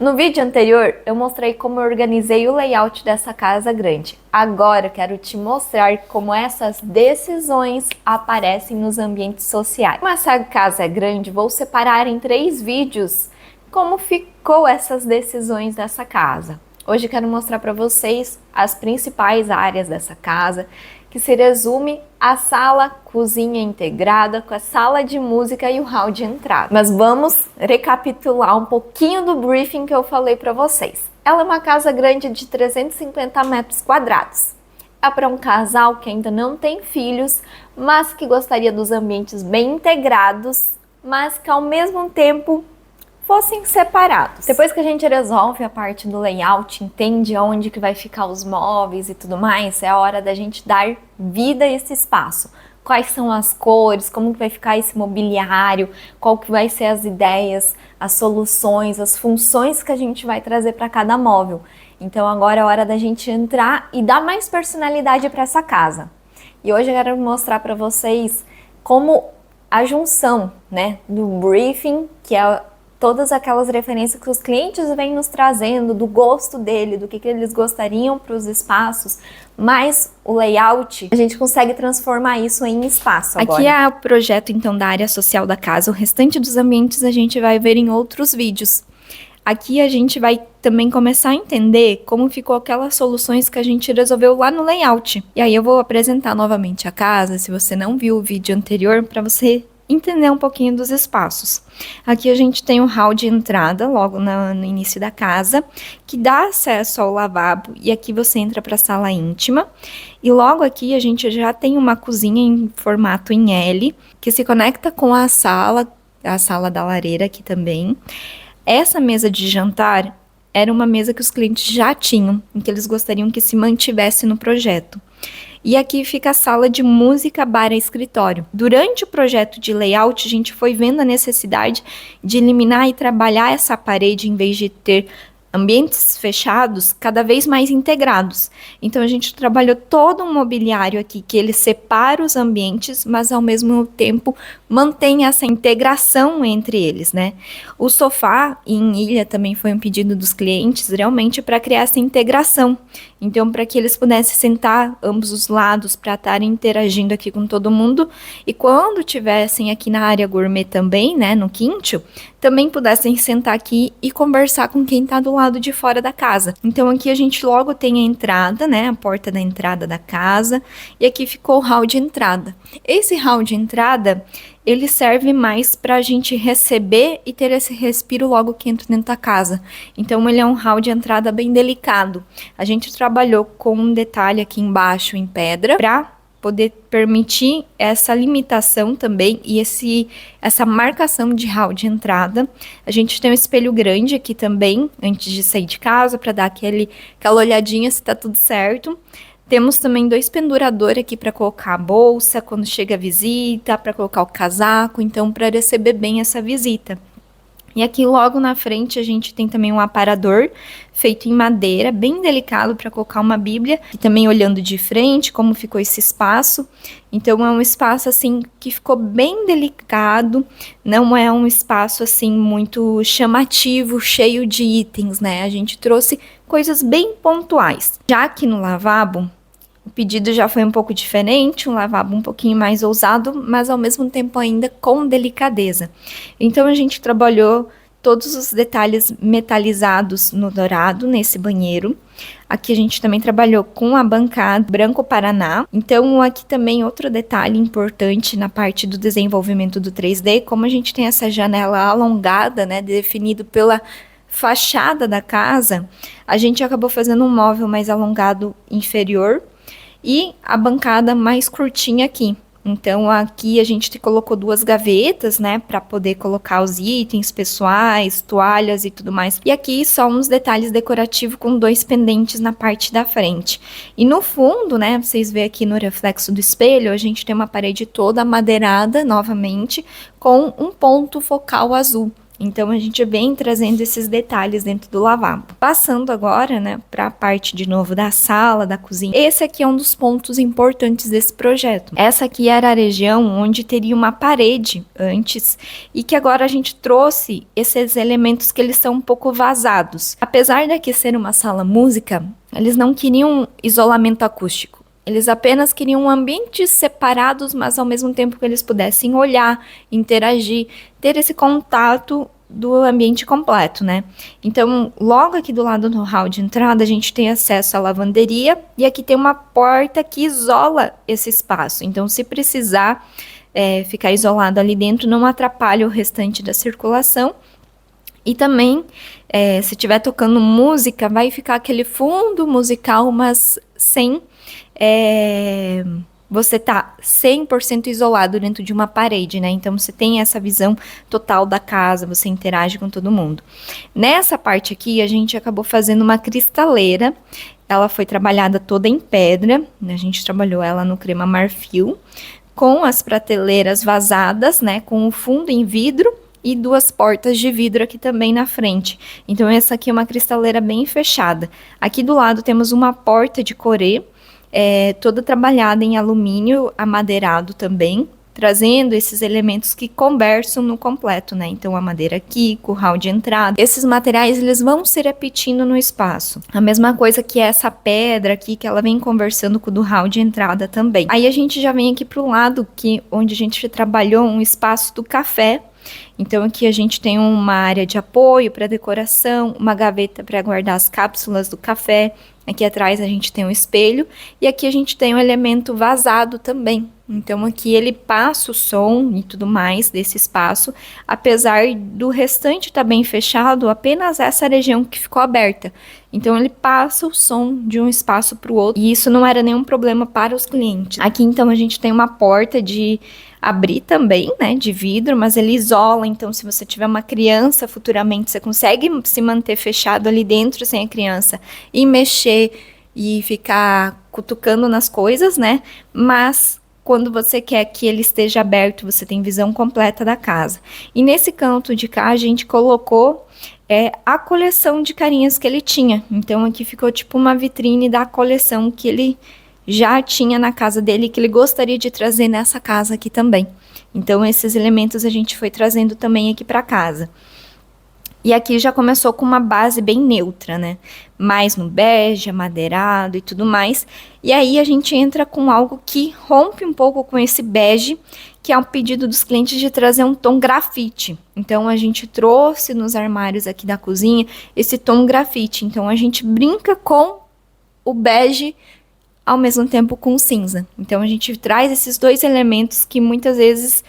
No vídeo anterior, eu mostrei como eu organizei o layout dessa casa grande. Agora eu quero te mostrar como essas decisões aparecem nos ambientes sociais. Como essa casa é grande, vou separar em 3 vídeos como ficou essas decisões dessa casa. Hoje eu quero mostrar para vocês as principais áreas dessa casa, que se resume a sala, cozinha integrada com a sala de música e o hall de entrada. Mas vamos recapitular um pouquinho do briefing que eu falei para vocês. Ela é uma casa grande de 350 metros quadrados. É para um casal que ainda não tem filhos, mas que gostaria dos ambientes bem integrados, mas que ao mesmo tempo fossem separados. Depois que a gente resolve a parte do layout, entende onde que vai ficar os móveis e tudo mais, é a hora da gente dar vida a esse espaço. Quais são as cores, como que vai ficar esse mobiliário, qual que vai ser as ideias, as soluções, as funções que a gente vai trazer para cada móvel. Então agora é a hora da gente entrar e dar mais personalidade para essa casa. E hoje eu quero mostrar para vocês como a junção, né, do briefing, que é todas aquelas referências que os clientes vêm nos trazendo, do gosto dele, do que eles gostariam para os espaços, mas o layout, a gente consegue transformar isso em espaço agora. Aqui é o projeto, então, da área social da casa. O restante dos ambientes a gente vai ver em outros vídeos. Aqui a gente vai também começar a entender como ficou aquelas soluções que a gente resolveu lá no layout. E aí eu vou apresentar novamente a casa, se você não viu o vídeo anterior, para você entender um pouquinho dos espaços. Aqui a gente tem o hall de entrada, logo no início da casa, que dá acesso ao lavabo, e aqui você entra para a sala íntima. E logo aqui a gente já tem uma cozinha em formato em L, que se conecta com a sala da lareira aqui também. Essa mesa de jantar era uma mesa que os clientes já tinham, em que eles gostariam que se mantivesse no projeto. E aqui fica a sala de música, bar e escritório. Durante o projeto de layout, a gente foi vendo a necessidade de eliminar e trabalhar essa parede em vez de ter ambientes fechados, cada vez mais integrados. Então a gente trabalhou todo um mobiliário aqui que ele separa os ambientes, mas ao mesmo tempo mantém essa integração entre eles, né? O sofá em ilha também foi um pedido dos clientes, realmente para criar essa integração. Então, para que eles pudessem sentar ambos os lados, para estarem interagindo aqui com todo mundo, e quando tivessem aqui na área gourmet também, né, no quinto, também pudessem sentar aqui e conversar com quem está do lado de fora da casa. Então, aqui a gente logo tem a entrada, né, a porta da entrada da casa, e aqui ficou o hall de entrada. Esse hall de entrada, ele serve mais para a gente receber e ter esse respiro logo que entra dentro da casa. Então, ele é um hall de entrada bem delicado. A gente trabalhou com um detalhe aqui embaixo em pedra para poder permitir essa limitação também e essa marcação de hall de entrada. A gente tem um espelho grande aqui também, antes de sair de casa, para dar aquela olhadinha se tá tudo certo. Temos também 2 penduradores aqui para colocar a bolsa quando chega a visita, para colocar o casaco, então para receber bem essa visita. E aqui logo na frente a gente tem também um aparador feito em madeira, bem delicado para colocar uma bíblia, e também olhando de frente como ficou esse espaço. Então é um espaço assim que ficou bem delicado, não é um espaço assim muito chamativo, cheio de itens, né? A gente trouxe coisas bem pontuais. Já aqui no lavabo, o pedido já foi um pouco diferente, um lavabo um pouquinho mais ousado, mas ao mesmo tempo ainda com delicadeza. Então a gente trabalhou todos os detalhes metalizados no dourado nesse banheiro. Aqui a gente também trabalhou com a bancada branco Paraná. Então aqui também outro detalhe importante na parte do desenvolvimento do 3D, como a gente tem essa janela alongada, né, definido pela fachada da casa, a gente acabou fazendo um móvel mais alongado inferior e a bancada mais curtinha aqui. Então aqui a gente colocou 2 gavetas, né, para poder colocar os itens pessoais, toalhas e tudo mais. E aqui só uns detalhes decorativos com 2 pendentes na parte da frente. E no fundo, né, vocês veem aqui no reflexo do espelho, a gente tem uma parede toda amadeirada novamente com um ponto focal azul. Então a gente vem trazendo esses detalhes dentro do lavabo. Passando agora, né, para a parte de novo da sala, da cozinha. Esse aqui é um dos pontos importantes desse projeto. Essa aqui era a região onde teria uma parede antes e que agora a gente trouxe esses elementos que eles são um pouco vazados. Apesar daqui ser uma sala música, eles não queriam isolamento acústico. Eles apenas queriam ambientes separados, mas ao mesmo tempo que eles pudessem olhar, interagir, ter esse contato do ambiente completo, né? Então, logo aqui do lado do hall de entrada, a gente tem acesso à lavanderia e aqui tem uma porta que isola esse espaço. Então, se precisar ficar isolado ali dentro, não atrapalha o restante da circulação. E também, se estiver tocando música, vai ficar aquele fundo musical, mas sem você tá 100% isolado dentro de uma parede, né? Então, você tem essa visão total da casa, você interage com todo mundo. Nessa parte aqui, a gente acabou fazendo uma cristaleira. Ela foi trabalhada toda em pedra, né? A gente trabalhou ela no crema marfil, com as prateleiras vazadas, né? Com o fundo em vidro e 2 portas de vidro aqui também na frente. Então, essa aqui é uma cristaleira bem fechada. Aqui do lado temos uma porta de corê, toda trabalhada em alumínio amadeirado também, trazendo esses elementos que conversam no completo, né? Então, a madeira aqui, com o hall de entrada. Esses materiais, eles vão se repetindo no espaço. A mesma coisa que essa pedra aqui, que ela vem conversando com o do hall de entrada também. Aí, a gente já vem aqui pro lado, onde a gente trabalhou um espaço do café. Então, aqui a gente tem uma área de apoio para decoração, uma gaveta para guardar as cápsulas do café. Aqui atrás a gente tem um espelho e aqui a gente tem um elemento vazado também. Então, aqui ele passa o som e tudo mais desse espaço, apesar do restante estar bem fechado, apenas essa região que ficou aberta. Então, ele passa o som de um espaço para o outro e isso não era nenhum problema para os clientes. Aqui, então, a gente tem uma porta de abrir também, né, de vidro, mas ele isola, então se você tiver uma criança futuramente, você consegue se manter fechado ali dentro sem a criança e mexer e ficar cutucando nas coisas, né, mas quando você quer que ele esteja aberto, você tem visão completa da casa. E nesse canto de cá, a gente colocou a coleção de carinhas que ele tinha, então aqui ficou tipo uma vitrine da coleção que ele já tinha na casa dele, que ele gostaria de trazer nessa casa aqui também. Então, esses elementos a gente foi trazendo também aqui para casa. E aqui já começou com uma base bem neutra, né? Mais no bege, amadeirado e tudo mais. E aí a gente entra com algo que rompe um pouco com esse bege, que é um pedido dos clientes de trazer um tom grafite. Então, a gente trouxe nos armários aqui da cozinha esse tom grafite. Então, a gente brinca com o bege ao mesmo tempo com o cinza. Então, a gente traz esses 2 elementos que muitas vezes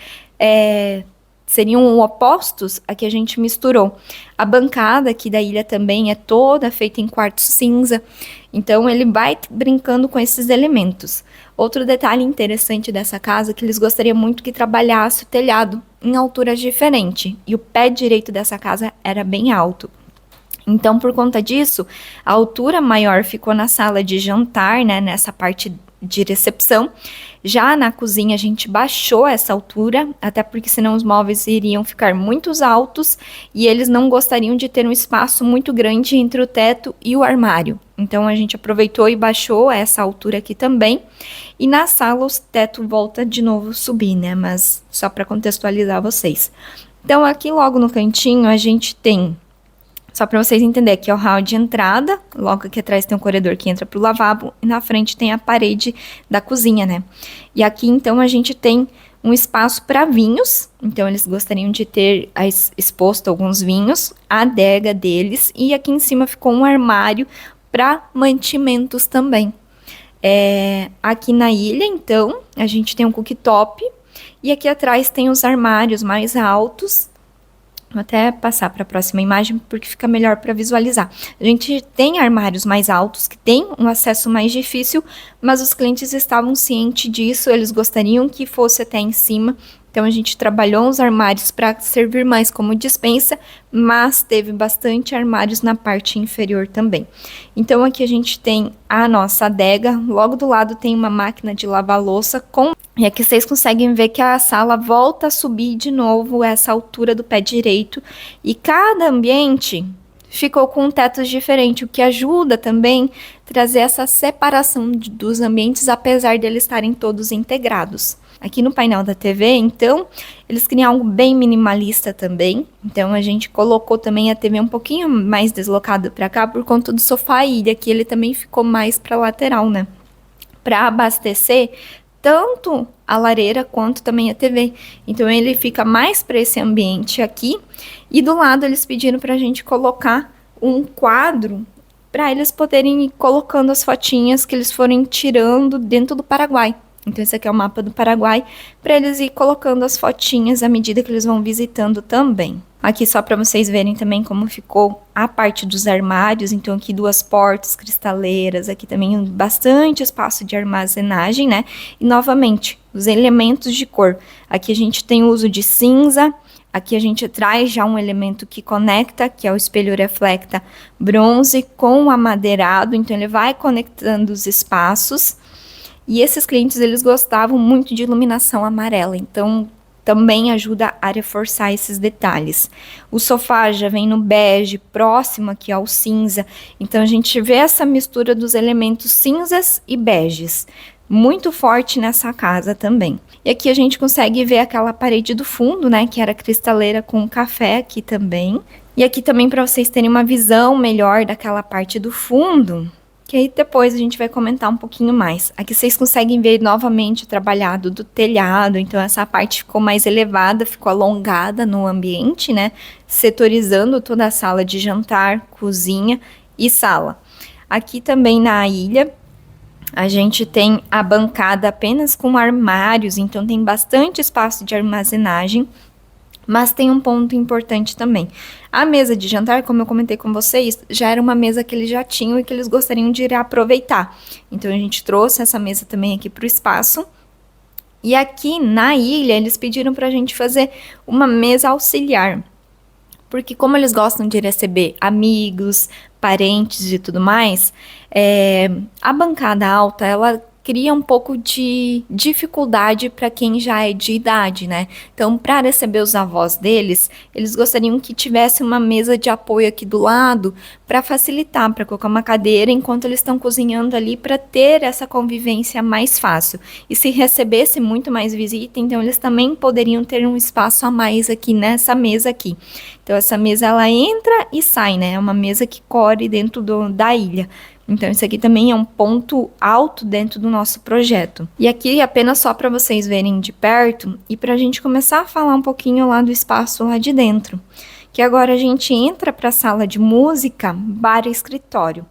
seriam opostos a que a gente misturou. A bancada aqui da ilha também é toda feita em quartzo cinza. Então, ele vai brincando com esses elementos. Outro detalhe interessante dessa casa é que eles gostariam muito que trabalhasse o telhado em alturas diferentes. E o pé direito dessa casa era bem alto. Então, por conta disso, a altura maior ficou na sala de jantar, né, nessa parte de recepção. Já na cozinha, a gente baixou essa altura, até porque senão os móveis iriam ficar muito altos e eles não gostariam de ter um espaço muito grande entre o teto e o armário. Então, a gente aproveitou e baixou essa altura aqui também. E na sala, o teto volta de novo a subir, né, mas só para contextualizar vocês. Então, aqui logo no cantinho, a gente tem... Só para vocês entenderem, aqui é o hall de entrada, logo aqui atrás tem um corredor que entra pro lavabo, e na frente tem a parede da cozinha, né? E aqui, então, a gente tem um espaço para vinhos, então eles gostariam de ter exposto alguns vinhos, a adega deles, e aqui em cima ficou um armário para mantimentos também. Aqui na ilha, então, a gente tem um cooktop, e aqui atrás tem os armários mais altos. Vou até passar para a próxima imagem, porque fica melhor para visualizar. A gente tem armários mais altos, que tem um acesso mais difícil, mas os clientes estavam cientes disso, eles gostariam que fosse até em cima, Então a gente trabalhou os armários para servir mais como despensa, mas teve bastante armários na parte inferior também. Então aqui a gente tem a nossa adega, logo do lado tem uma máquina de lavar louça com... E aqui vocês conseguem ver que a sala volta a subir de novo essa altura do pé direito, e cada ambiente ficou com tetos diferentes, o que ajuda também a trazer essa separação dos ambientes, apesar de eles estarem todos integrados. Aqui no painel da TV, então, eles criam algo bem minimalista também. Então, a gente colocou também a TV um pouquinho mais deslocada para cá por conta do sofá ilha, que ele também ficou mais para lateral, né? Para abastecer tanto a lareira quanto também a TV. Então, ele fica mais para esse ambiente aqui. E do lado, eles pediram para a gente colocar um quadro para eles poderem ir colocando as fotinhas que eles forem tirando dentro do Paraguai. Então, esse aqui é o mapa do Paraguai, para eles ir colocando as fotinhas à medida que eles vão visitando também. Aqui só para vocês verem também como ficou a parte dos armários. Então, aqui 2 portas cristaleiras, aqui também bastante espaço de armazenagem, né? E, novamente, os elementos de cor. Aqui a gente tem o uso de cinza, aqui a gente traz já um elemento que conecta, que é o espelho reflecta bronze com o amadeirado. Então, ele vai conectando os espaços. E esses clientes, eles gostavam muito de iluminação amarela, então também ajuda a reforçar esses detalhes. O sofá já vem no bege, próximo aqui ao cinza, então a gente vê essa mistura dos elementos cinzas e beges, muito forte nessa casa também. E aqui a gente consegue ver aquela parede do fundo, né, que era cristaleira com café aqui também. E aqui também para vocês terem uma visão melhor daquela parte do fundo, que aí depois a gente vai comentar um pouquinho mais. Aqui vocês conseguem ver novamente o trabalhado do telhado, então essa parte ficou mais elevada, ficou alongada no ambiente, né? Setorizando toda a sala de jantar, cozinha e sala. Aqui também na ilha, a gente tem a bancada apenas com armários, então tem bastante espaço de armazenagem. Mas tem um ponto importante também. A mesa de jantar, como eu comentei com vocês, já era uma mesa que eles já tinham e que eles gostariam de aproveitar. Então, a gente trouxe essa mesa também aqui para o espaço. E aqui na ilha, eles pediram para a gente fazer uma mesa auxiliar. Porque como eles gostam de receber amigos, parentes e tudo mais, a bancada alta, ela cria um pouco de dificuldade para quem já é de idade, né? Então, para receber os avós deles, eles gostariam que tivesse uma mesa de apoio aqui do lado para facilitar, para colocar uma cadeira enquanto eles estão cozinhando ali, para ter essa convivência mais fácil. E se recebesse muito mais visita, então eles também poderiam ter um espaço a mais aqui nessa mesa aqui. Então, essa mesa ela entra e sai, né? É uma mesa que corre dentro da ilha. Então, isso aqui também é um ponto alto dentro do nosso projeto. E aqui, apenas só para vocês verem de perto e para a gente começar a falar um pouquinho lá do espaço lá de dentro. Que agora a gente entra para a sala de música, bar e escritório.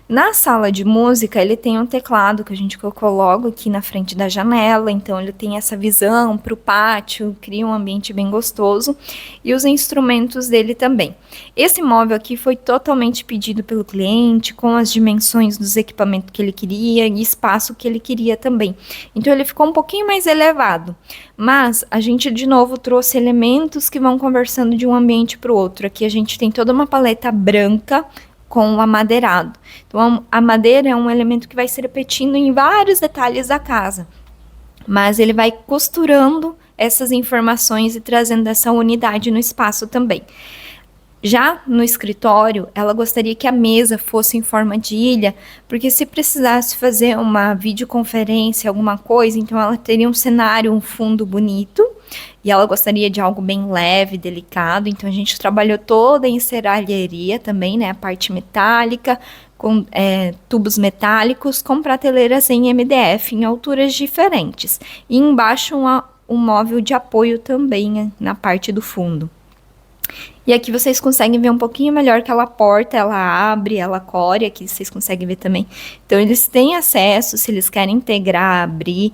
Na sala de música, ele tem um teclado que a gente colocou logo aqui na frente da janela, então ele tem essa visão para o pátio, cria um ambiente bem gostoso, e os instrumentos dele também. Esse móvel aqui foi totalmente pedido pelo cliente, com as dimensões dos equipamentos que ele queria e espaço que ele queria também. Então ele ficou um pouquinho mais elevado, mas a gente de novo trouxe elementos que vão conversando de um ambiente para o outro. Aqui a gente tem toda uma paleta branca, com o amadeirado. Então, a madeira é um elemento que vai se repetindo em vários detalhes da casa, mas ele vai costurando essas informações e trazendo essa unidade no espaço também. Já no escritório, ela gostaria que a mesa fosse em forma de ilha, porque se precisasse fazer uma videoconferência, alguma coisa, então ela teria um cenário, um fundo bonito, e ela gostaria de algo bem leve, delicado, então a gente trabalhou toda em serralheria também, né, a parte metálica, com tubos metálicos, com prateleiras em MDF, em alturas diferentes, e embaixo um móvel de apoio também, na parte do fundo. E aqui vocês conseguem ver um pouquinho melhor aquela porta, ela abre, ela core, aqui vocês conseguem ver também. Então, eles têm acesso, se eles querem integrar, abrir,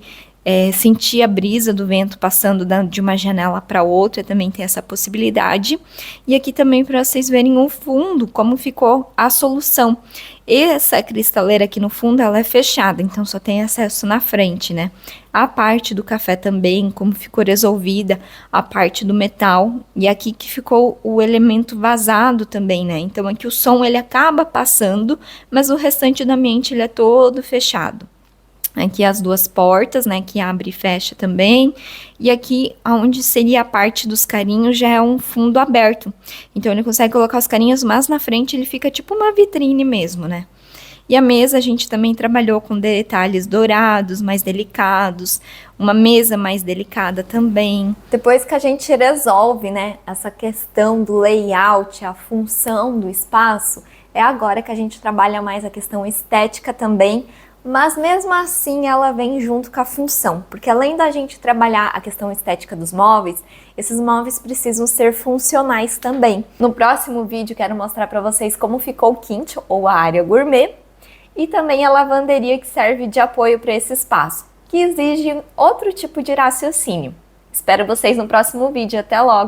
sentir a brisa do vento passando de uma janela para outra, também tem essa possibilidade. E aqui também para vocês verem o fundo, como ficou a solução. Essa cristaleira aqui no fundo, ela é fechada, então só tem acesso na frente, né? A parte do café também, como ficou resolvida, a parte do metal. E aqui que ficou o elemento vazado também, né? Então aqui o som ele acaba passando, mas o restante do ambiente ele é todo fechado. Aqui as duas portas, né, que abre e fecha também. E aqui, onde seria a parte dos carinhos, já é um fundo aberto. Então, ele consegue colocar os carinhos, mas na frente ele fica tipo uma vitrine mesmo, né? E a mesa a gente também trabalhou com detalhes dourados, mais delicados. Uma mesa mais delicada também. Depois que a gente resolve, né, essa questão do layout, a função do espaço, é agora que a gente trabalha mais a questão estética também. Mas mesmo assim ela vem junto com a função, porque além da gente trabalhar a questão estética dos móveis, esses móveis precisam ser funcionais também. No próximo vídeo quero mostrar para vocês como ficou o quinto ou a área gourmet e também a lavanderia que serve de apoio para esse espaço, que exige outro tipo de raciocínio. Espero vocês no próximo vídeo, até logo!